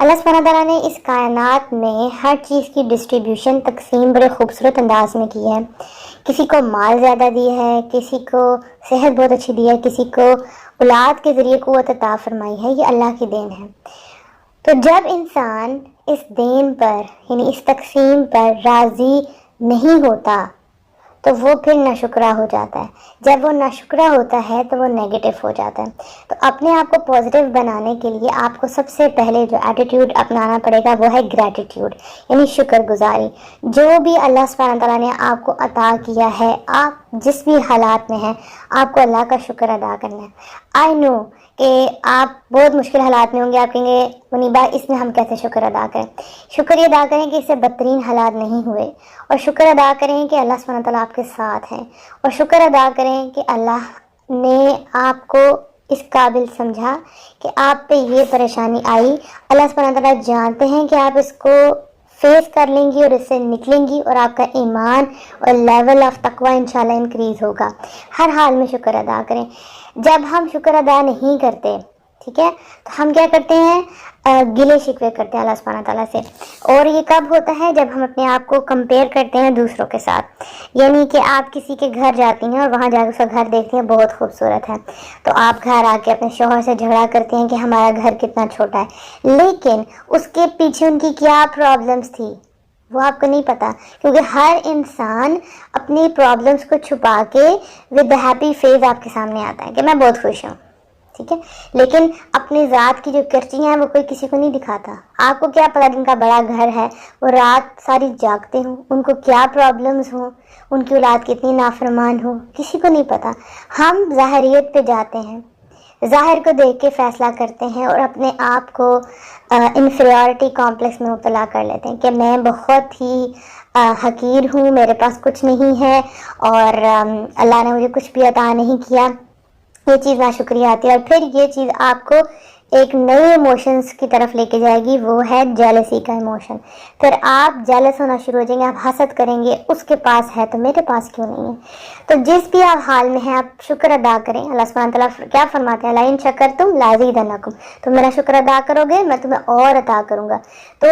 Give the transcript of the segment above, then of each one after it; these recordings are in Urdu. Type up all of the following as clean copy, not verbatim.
اللہ سبحانہ تعالیٰ نے اس کائنات میں ہر چیز کی ڈسٹریبیوشن تقسیم بڑے خوبصورت انداز میں کی ہے. کسی کو مال زیادہ دی ہے، کسی کو صحت بہت اچھی دی ہے، کسی کو اولاد کے ذریعے قوت عطا فرمائی ہے. یہ اللہ کی دین ہے. تو جب انسان اس دین پر یعنی اس تقسیم پر راضی نہیں ہوتا تو وہ پھر ناشکرا ہو جاتا ہے. جب وہ ناشکرا ہوتا ہے تو وہ نیگیٹو ہو جاتا ہے. تو اپنے آپ کو پازیٹیو بنانے کے لیے آپ کو سب سے پہلے جو ایٹیٹیوڈ اپنانا پڑے گا وہ ہے گریٹیٹیوڈ، یعنی شکر گزاری. جو بھی اللہ سبحانہ تعالیٰ نے آپ کو عطا کیا ہے، آپ جس بھی حالات میں ہیں، آپ کو اللہ کا شکر ادا کرنا ہے. آئی نو کہ آپ بہت مشکل حالات میں ہوں گے، آپ کہیں گے منیبا اس میں ہم کیسے شکر ادا کریں. شکر یہ ادا کریں کہ اس سے بدترین حالات نہیں ہوئے، اور شکر ادا کریں کہ اللہ سبحانہ تعالیٰ آپ کے ساتھ ہیں، اور شکر ادا کریں کہ اللہ نے آپ کو اس قابل سمجھا کہ آپ پہ یہ پریشانی آئی. اللہ سبحانہ تعالیٰ جانتے ہیں کہ آپ اس کو فیس کر لیں گی اور اس سے نکلیں گی، اور آپ کا ایمان اور لیول آف تقوی انشاءاللہ انکریز ہوگا. ہر حال میں شکر ادا کریں. جب ہم شکر ادا نہیں کرتے، ٹھیک ہے، تو ہم کیا کرتے ہیں؟ گلے شکوے کرتے ہیں اللہ سبحانہ تعالیٰ سے. اور یہ کب ہوتا ہے؟ جب ہم اپنے آپ کو کمپیئر کرتے ہیں دوسروں کے ساتھ. یعنی کہ آپ کسی کے گھر جاتی ہیں اور وہاں جا کے اس کا گھر دیکھتی ہیں بہت خوبصورت ہے، تو آپ گھر آ کے اپنے شوہر سے جھگڑا کرتے ہیں کہ ہمارا گھر کتنا چھوٹا ہے. لیکن اس کے پیچھے ان کی کیا پرابلمس تھی وہ آپ کو نہیں پتا، کیونکہ ہر انسان اپنی پرابلمس کو چھپا کے ود ہیپی فیس آپ کے سامنے آتا ہے کہ میں بہت خوش ہوں، ٹھیک ہے. لیکن اپنی ذات کی جو کرچیاں ہیں وہ کوئی کسی کو نہیں دکھاتا. آپ کو کیا پتا جن کا بڑا گھر ہے وہ رات ساری جاگتے ہوں، ان کو کیا پرابلمز ہوں، ان کی اولاد کتنی نافرمان ہو، کسی کو نہیں پتا. ہم ظاہریت پہ جاتے ہیں، ظاہر کو دیکھ کے فیصلہ کرتے ہیں اور اپنے آپ کو انفیریورٹی کمپلیکس میں مبتلا کر لیتے ہیں کہ میں بہت ہی حقیر ہوں، میرے پاس کچھ نہیں ہے، اور اللہ نے مجھے کچھ بھی عطا نہیں کیا. یہ چیز ناشکریہ آتی ہے، اور پھر یہ چیز آپ کو ایک نئے ایموشنز کی طرف لے کے جائے گی، وہ ہے جیلسی کا ایموشن. پھر آپ جیلس ہونا شروع ہو جائیں گے، آپ حسد کریں گے اس کے پاس ہے تو میرے پاس کیوں نہیں ہے. تو جس بھی آپ حال میں ہیں آپ شکر ادا کریں. اللہ سبحانہ تعالیٰ کیا فرماتے ہیں؟ لئن شکرتم لازیدنکم، تم میرا شکر ادا کرو گے میں تمہیں اور عطا کروں گا. تو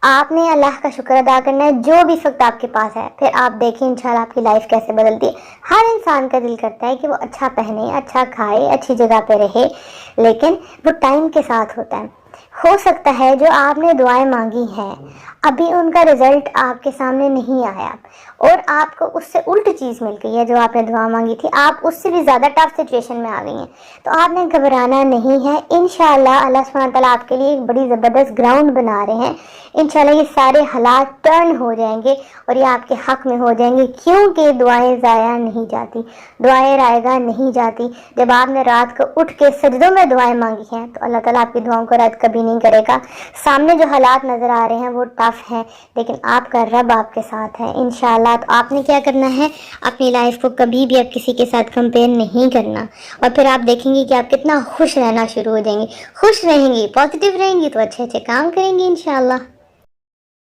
آپ نے اللہ کا شکر ادا کرنا ہے جو بھی وقت آپ کے پاس ہے. پھر آپ دیکھیں انشاءاللہ آپ کی لائف کیسے بدلتی ہے. ہر انسان کا دل کرتا ہے کہ وہ اچھا پہنے، اچھا کھائے، اچھی جگہ پہ رہے، لیکن وہ ٹائم کے ساتھ ہوتا ہے. ہو سکتا ہے جو آپ نے دعائیں مانگی ہیں ابھی ان کا رزلٹ آپ کے سامنے نہیں آیا، اور آپ کو اس سے الٹ چیز مل گئی ہے جو آپ نے دعا مانگی تھی، آپ اس سے بھی زیادہ ٹف سچویشن میں آ گئی ہیں. تو آپ نے گھبرانا نہیں ہے. انشاءاللہ اللہ سبحانہ تعالیٰ آپ کے لیے ایک بڑی زبردست گراؤنڈ بنا رہے ہیں. انشاءاللہ یہ سارے حالات ٹرن ہو جائیں گے اور یہ آپ کے حق میں ہو جائیں گے، کیونکہ دعائیں ضائع نہیں جاتی، دعائیں رائگاں نہیں جاتی. جب آپ نے رات کو اٹھ کے سجدوں میں دعائیں مانگی ہیں تو اللہ تعالیٰ آپ کی دعاؤں کو رد کبھی نہیں کرے گا. سامنے جو حالات نظر آ رہے ہیں وہ ٹف ہیں، لیکن آپ کا رب آپ کے ساتھ ہے انشاءاللہ. تو آپ نے کیا کرنا ہے؟ اپنی لائف کو کبھی بھی اب کسی کے ساتھ کمپیئر نہیں کرنا، اور پھر آپ دیکھیں گے کہ آپ کتنا خوش رہنا شروع ہو جائیں گے. خوش رہیں گی، پازیٹیو رہیں گی تو اچھے اچھے کام کریں گی انشاءاللہ.